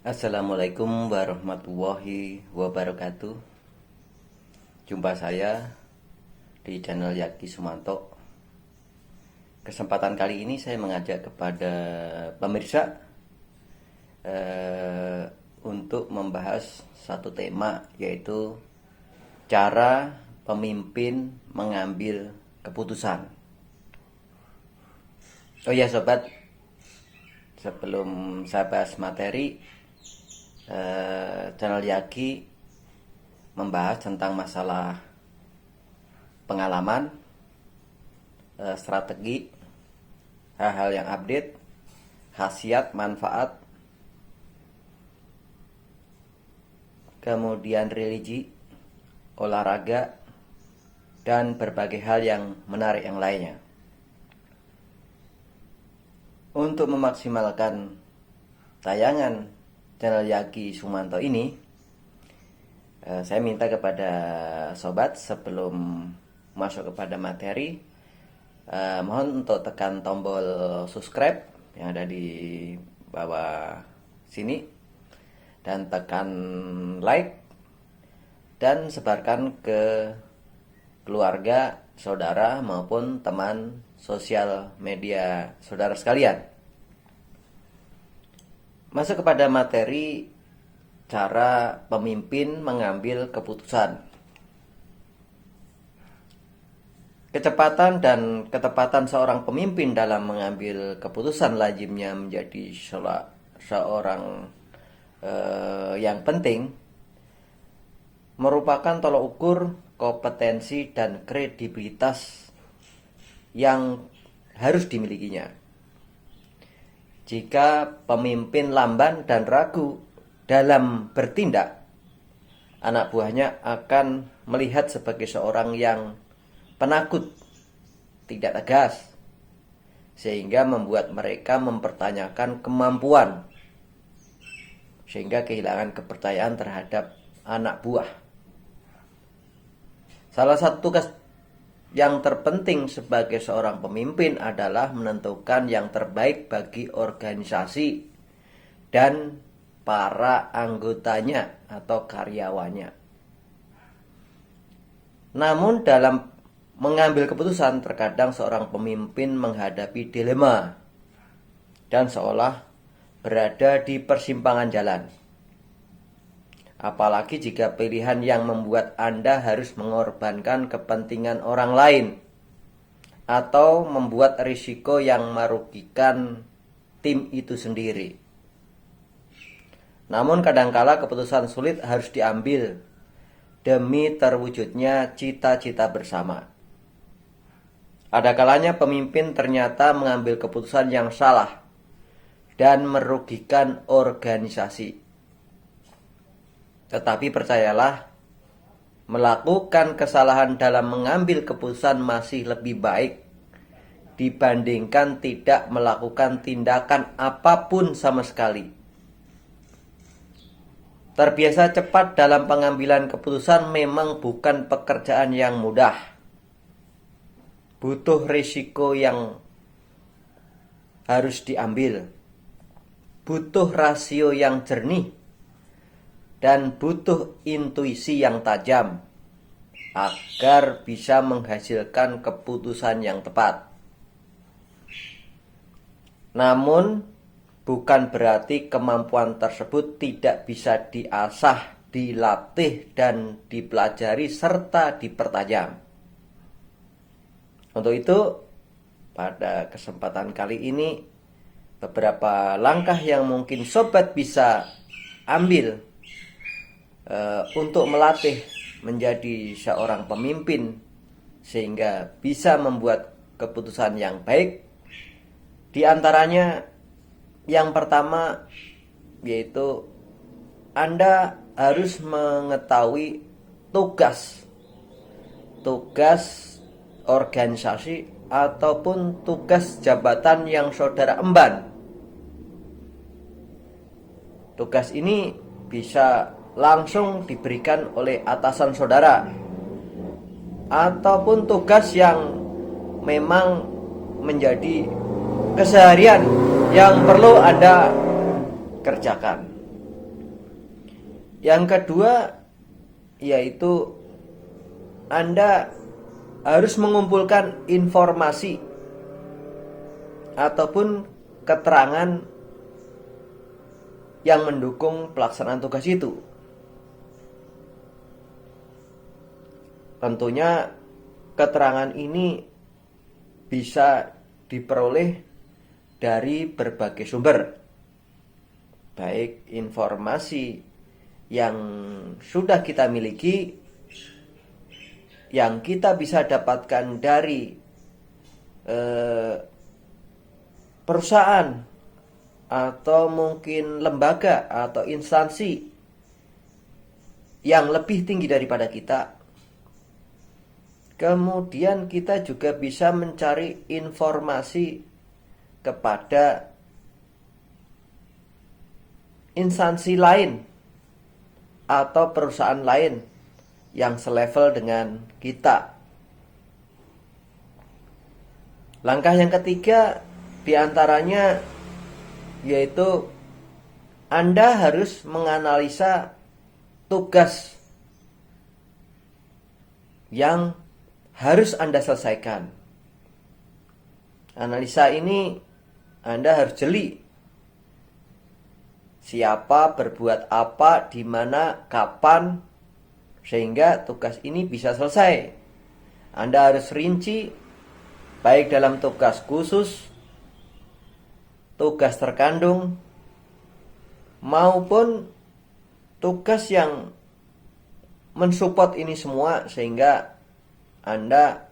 Assalamualaikum warahmatullahi wabarakatuh. Jumpa saya di channel Yaki Sumanto. Kesempatan kali ini saya mengajak kepada pemirsa untuk membahas satu tema, yaitu cara pemimpin mengambil keputusan. Oh ya sobat, sebelum saya bahas materi, channel Yaki membahas tentang masalah pengalaman, strategi, hal-hal yang update, khasiat, manfaat, kemudian religi, olahraga, dan berbagai hal yang menarik yang lainnya. Untuk memaksimalkan tayangan channel Yaki Sumanto ini, saya minta kepada sobat sebelum masuk kepada materi, mohon untuk tekan tombol subscribe yang ada di bawah sini, dan tekan like, dan sebarkan ke keluarga, saudara maupun teman sosial media saudara sekalian. Masuk kepada materi cara pemimpin mengambil keputusan. Kecepatan dan ketepatan seorang pemimpin dalam mengambil keputusan lazimnya menjadi seorang yang penting, merupakan tolok ukur kompetensi dan kredibilitas yang harus dimilikinya. Jika pemimpin lamban dan ragu dalam bertindak, anak buahnya akan melihat sebagai seorang yang penakut, tidak tegas, sehingga membuat mereka mempertanyakan kemampuan, sehingga kehilangan kepercayaan terhadap anak buah. Salah satu tugas yang terpenting sebagai seorang pemimpin adalah menentukan yang terbaik bagi organisasi dan para anggotanya atau karyawannya. Namun dalam mengambil keputusan, terkadang seorang pemimpin menghadapi dilema dan seolah berada di persimpangan jalan. Apalagi jika pilihan yang membuat Anda harus mengorbankan kepentingan orang lain atau membuat risiko yang merugikan tim itu sendiri. Namun kadangkala keputusan sulit harus diambil demi terwujudnya cita-cita bersama. Ada kalanya pemimpin ternyata mengambil keputusan yang salah dan merugikan organisasi. Tetapi percayalah, melakukan kesalahan dalam mengambil keputusan masih lebih baik dibandingkan tidak melakukan tindakan apapun sama sekali. Terbiasa cepat dalam pengambilan keputusan memang bukan pekerjaan yang mudah. Butuh risiko yang harus diambil, butuh rasio yang jernih, dan butuh intuisi yang tajam agar bisa menghasilkan keputusan yang tepat. Namun bukan berarti kemampuan tersebut tidak bisa diasah, dilatih, dan dipelajari serta dipertajam. Untuk itu, pada kesempatan kali ini, beberapa langkah yang mungkin sobat bisa ambil untuk melatih menjadi seorang pemimpin sehingga bisa membuat keputusan yang baik. Di antaranya yang pertama, yaitu Anda harus mengetahui tugas organisasi ataupun tugas jabatan yang saudara emban. Tugas ini bisa langsung diberikan oleh atasan saudara, ataupun tugas yang memang menjadi keseharian yang perlu Anda kerjakan. Yang kedua, yaitu Anda harus mengumpulkan informasi ataupun keterangan yang mendukung pelaksanaan tugas itu. Tentunya keterangan ini bisa diperoleh dari berbagai sumber, baik informasi yang sudah kita miliki, yang kita bisa dapatkan dari perusahaan atau mungkin lembaga atau instansi yang lebih tinggi daripada kita. Kemudian kita juga bisa mencari informasi kepada instansi lain atau perusahaan lain yang selevel dengan kita. Langkah yang ketiga diantaranya yaitu Anda harus menganalisa tugas yang harus Anda selesaikan. Analisa ini Anda harus jeli. Siapa berbuat apa, di mana, kapan, sehingga tugas ini bisa selesai. Anda harus rinci, baik dalam tugas khusus, tugas terkandung, maupun tugas yang mensupport ini semua, sehingga Anda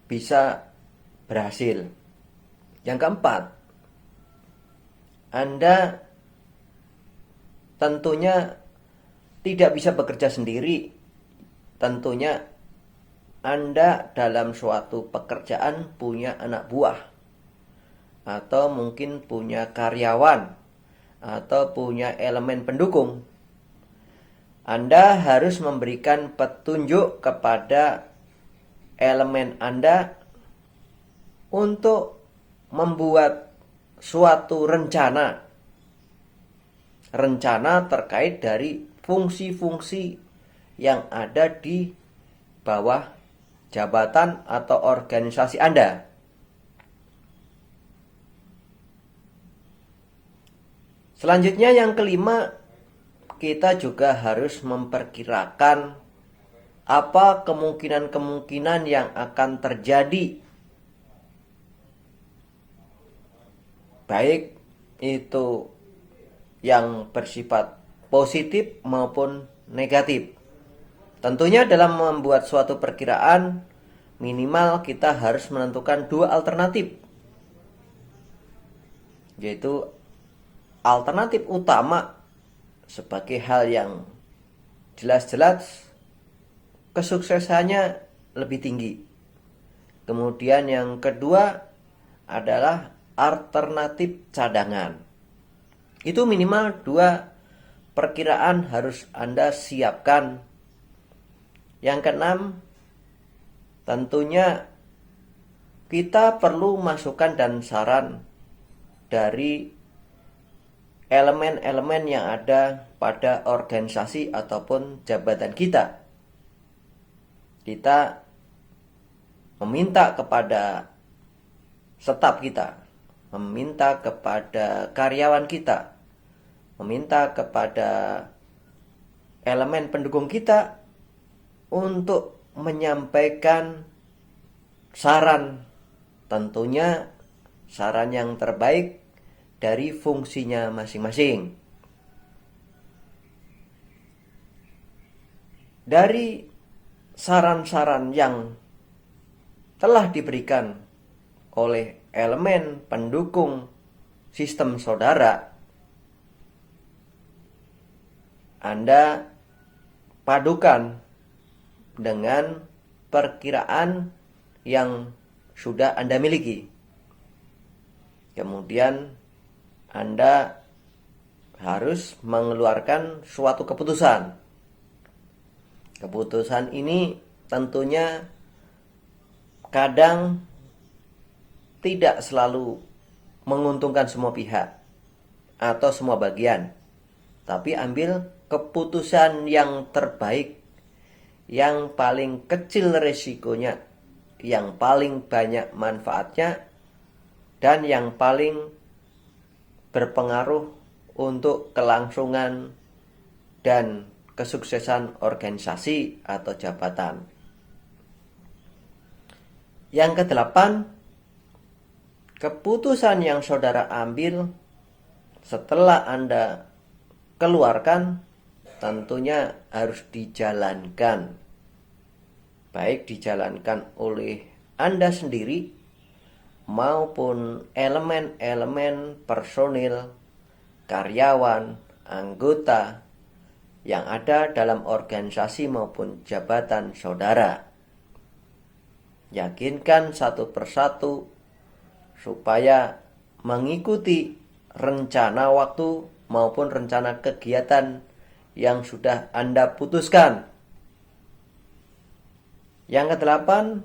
bisa berhasil. Yang keempat, Anda tentunya tidak bisa bekerja sendiri. Tentunya Anda dalam suatu pekerjaan punya anak buah, atau mungkin punya karyawan, atau punya elemen pendukung. Anda harus memberikan petunjuk kepada elemen Anda untuk membuat suatu rencana terkait dari fungsi-fungsi yang ada di bawah jabatan atau organisasi Anda. Selanjutnya yang kelima, kita juga harus memperkirakan apa kemungkinan-kemungkinan yang akan terjadi, baik itu yang bersifat positif maupun negatif. Tentunya dalam membuat suatu perkiraan, minimal kita harus menentukan dua alternatif, yaitu alternatif utama sebagai hal yang jelas-jelas kesuksesannya lebih tinggi. Kemudian yang kedua adalah alternatif cadangan. Itu minimal dua perkiraan harus Anda siapkan. Yang keenam, tentunya kita perlu masukan dan saran dari elemen-elemen yang ada pada organisasi ataupun jabatan kita. Kita meminta kepada staf kita, meminta kepada karyawan kita, meminta kepada elemen pendukung kita untuk menyampaikan saran, tentunya saran yang terbaik dari fungsinya masing-masing. Dari saran-saran yang telah diberikan oleh elemen pendukung sistem saudara, Anda padukan dengan perkiraan yang sudah Anda miliki. Kemudian Anda harus mengeluarkan suatu keputusan. Keputusan ini tentunya kadang tidak selalu menguntungkan semua pihak atau semua bagian. Tapi ambil keputusan yang terbaik, yang paling kecil resikonya, yang paling banyak manfaatnya, dan yang paling berpengaruh untuk kelangsungan dan kesuksesan organisasi atau jabatan. Yang kedelapan, keputusan yang saudara ambil setelah Anda keluarkan tentunya harus dijalankan. Baik dijalankan oleh Anda sendiri maupun elemen-elemen personil, karyawan, anggota yang ada dalam organisasi maupun jabatan saudara. Yakinkan satu persatu supaya mengikuti rencana waktu maupun rencana kegiatan yang sudah Anda putuskan. Yang kedelapan,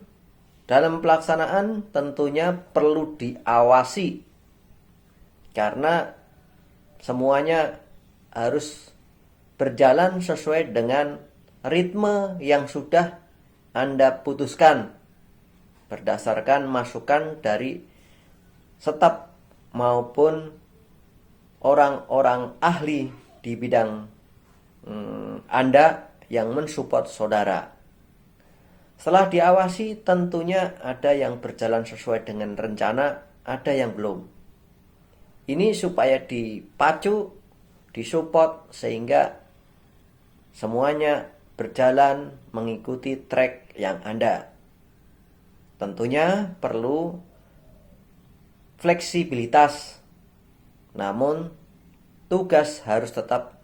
dalam pelaksanaan tentunya perlu diawasi karena semuanya harus berjalan sesuai dengan ritme yang sudah Anda putuskan berdasarkan masukan dari staf maupun orang-orang ahli di bidang Anda yang mensupport saudara. Setelah diawasi tentunya ada yang berjalan sesuai dengan rencana, ada yang belum. Ini supaya dipacu, disupport sehingga semuanya berjalan mengikuti track yang Anda. Tentunya perlu fleksibilitas, namun tugas harus tetap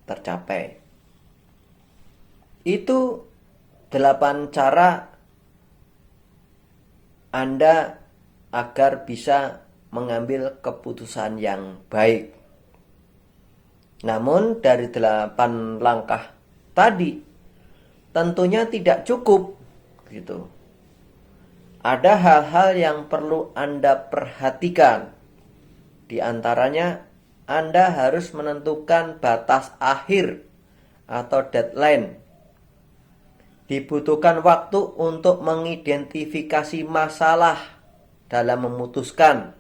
tercapai. Itu 8 cara Anda agar bisa mengambil keputusan yang baik. Namun dari 8 langkah tadi tentunya tidak cukup gitu. Ada hal-hal yang perlu Anda perhatikan. Di antaranya Anda harus menentukan batas akhir atau deadline. Dibutuhkan waktu untuk mengidentifikasi masalah dalam memutuskan.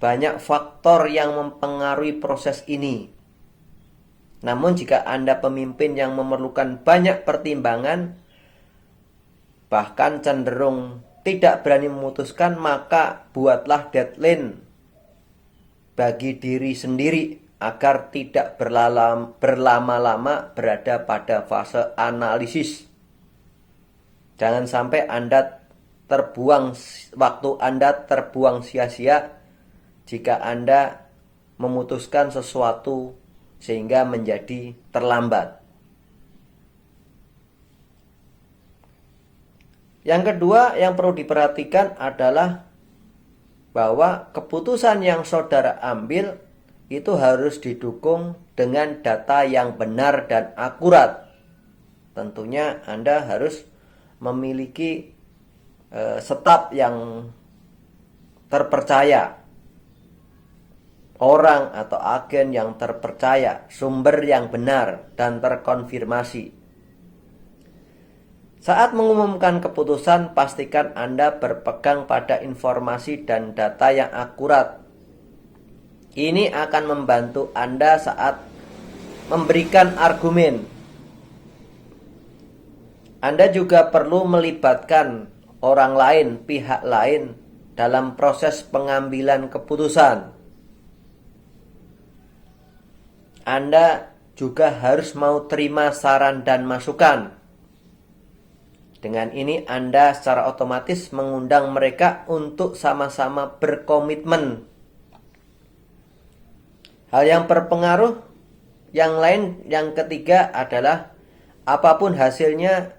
Banyak faktor yang mempengaruhi proses ini. Namun jika Anda pemimpin yang memerlukan banyak pertimbangan, bahkan cenderung tidak berani memutuskan, maka buatlah deadline bagi diri sendiri agar tidak berlama-lama berada pada fase analisis. Jangan sampai waktu Anda terbuang sia-sia jika Anda memutuskan sesuatu sehingga menjadi terlambat. Yang kedua yang perlu diperhatikan adalah bahwa keputusan yang saudara ambil itu harus didukung dengan data yang benar dan akurat. Tentunya Anda harus memiliki staf yang terpercaya, orang atau agen yang terpercaya, sumber yang benar dan terkonfirmasi. Saat mengumumkan keputusan, pastikan Anda berpegang pada informasi dan data yang akurat. Ini akan membantu Anda saat memberikan argumen. Anda juga perlu melibatkan orang lain, pihak lain dalam proses pengambilan keputusan. Anda juga harus mau terima saran dan masukan. Dengan ini Anda secara otomatis mengundang mereka untuk sama-sama berkomitmen. Hal yang berpengaruh yang ketiga adalah apapun hasilnya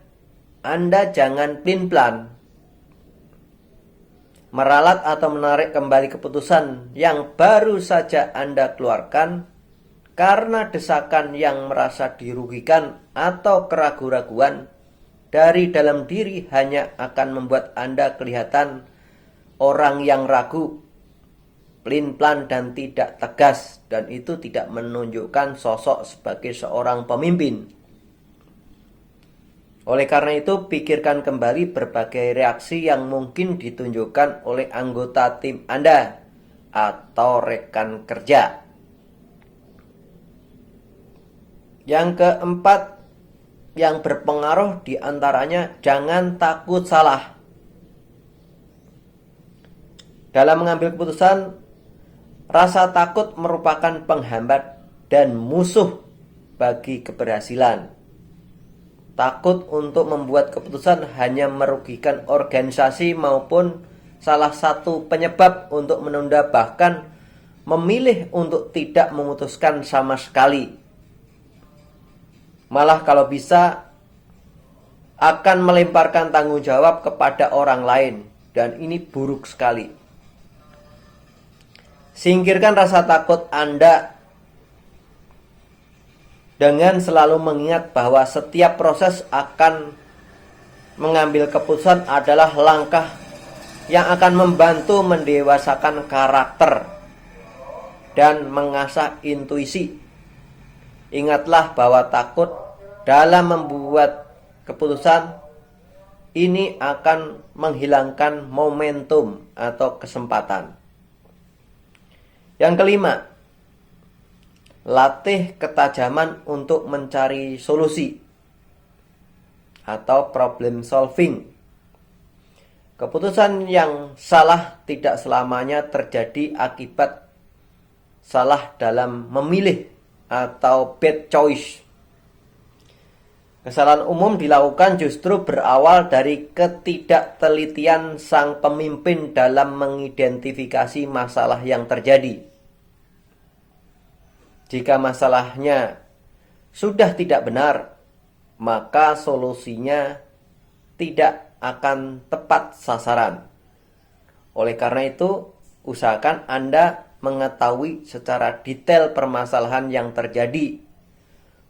Anda jangan plan-plan. Meralat atau menarik kembali keputusan yang baru saja Anda keluarkan karena desakan yang merasa dirugikan atau keraguan-raguan dari dalam diri hanya akan membuat Anda kelihatan orang yang ragu. pelin-pelan dan tidak tegas, dan itu tidak menunjukkan sosok sebagai seorang pemimpin. Oleh karena itu, pikirkan kembali berbagai reaksi yang mungkin ditunjukkan oleh anggota tim Anda atau rekan kerja. Yang keempat yang berpengaruh diantaranya, jangan takut salah. Dalam mengambil keputusan, rasa takut merupakan penghambat dan musuh bagi keberhasilan. Takut untuk membuat keputusan hanya merugikan organisasi maupun salah satu penyebab untuk menunda, bahkan memilih untuk tidak memutuskan sama sekali. Malah kalau bisa akan melemparkan tanggung jawab kepada orang lain, dan ini buruk sekali. Singkirkan rasa takut Anda dengan selalu mengingat bahwa setiap proses akan mengambil keputusan adalah langkah yang akan membantu mendewasakan karakter dan mengasah intuisi. Ingatlah bahwa takut dalam membuat keputusan ini akan menghilangkan momentum atau kesempatan. Yang kelima, latih ketajaman untuk mencari solusi atau problem solving. Keputusan yang salah tidak selamanya terjadi akibat salah dalam memilih atau bad choice. Kesalahan umum dilakukan justru berawal dari ketidaktelitian sang pemimpin dalam mengidentifikasi masalah yang terjadi. Jika masalahnya sudah tidak benar, maka solusinya tidak akan tepat sasaran. Oleh karena itu, usahakan Anda mengetahui secara detail permasalahan yang terjadi.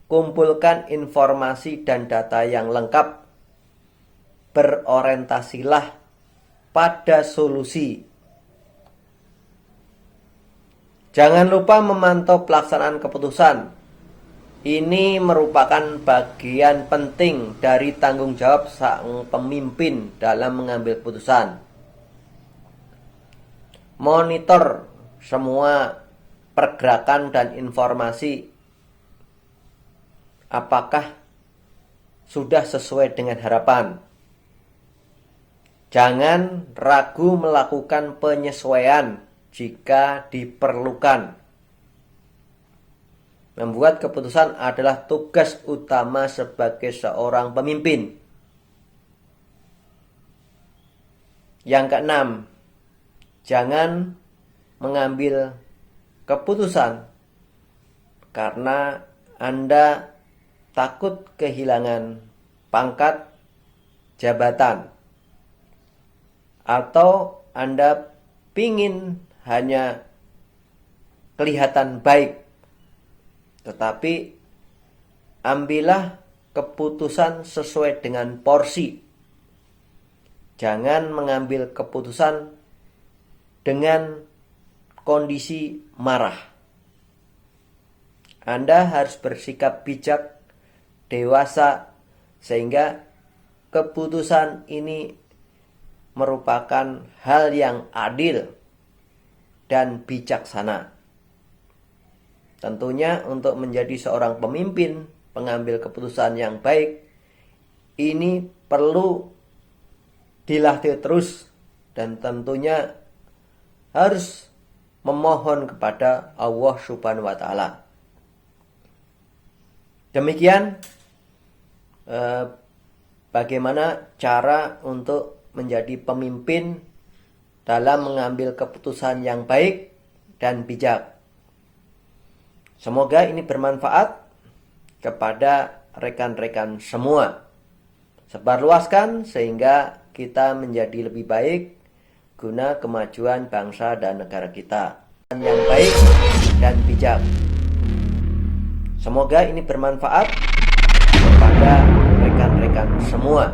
Kumpulkan informasi dan data yang lengkap. Berorientasilah pada solusi. Jangan lupa memantau pelaksanaan keputusan. Ini merupakan bagian penting dari tanggung jawab sang pemimpin dalam mengambil keputusan. Monitor semua pergerakan dan informasi. Apakah sudah sesuai dengan harapan? Jangan ragu melakukan penyesuaian jika diperlukan. Membuat keputusan adalah tugas utama sebagai seorang pemimpin. Yang keenam, jangan mengambil keputusan karena Anda takut kehilangan pangkat, jabatan, atau Anda pingin hanya kelihatan baik. Tetapi ambillah keputusan sesuai dengan porsi. Jangan mengambil keputusan dengan kondisi marah. Anda harus bersikap bijak, dewasa, sehingga keputusan ini merupakan hal yang adil dan bijaksana. Tentunya untuk menjadi seorang pemimpin, pengambil keputusan yang baik, ini perlu dilatih terus dan tentunya harus memohon kepada Allah Subhanahu wa Ta'ala. Demikian bagaimana cara untuk menjadi pemimpin dalam mengambil keputusan yang baik dan bijak. Semoga ini bermanfaat kepada rekan-rekan semua. Sebarluaskan sehingga kita menjadi lebih baik guna kemajuan bangsa dan negara kita. Yang baik dan bijak. Semoga ini bermanfaat kepada rekan-rekan semua.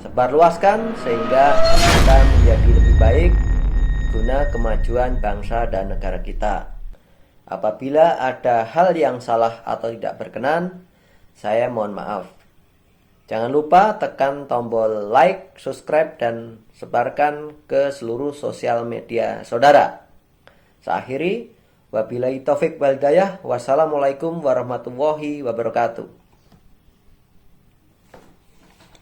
Sebarluaskan sehingga kita menjadi lebih baik guna kemajuan bangsa dan negara kita. Apabila ada hal yang salah atau tidak berkenan, saya mohon maaf. Jangan lupa tekan tombol like, subscribe, dan sebarkan ke seluruh sosial media saudara. Saya akhiri, wabillahi taufik wal hidayah. Wassalamualaikum warahmatullahi wabarakatuh.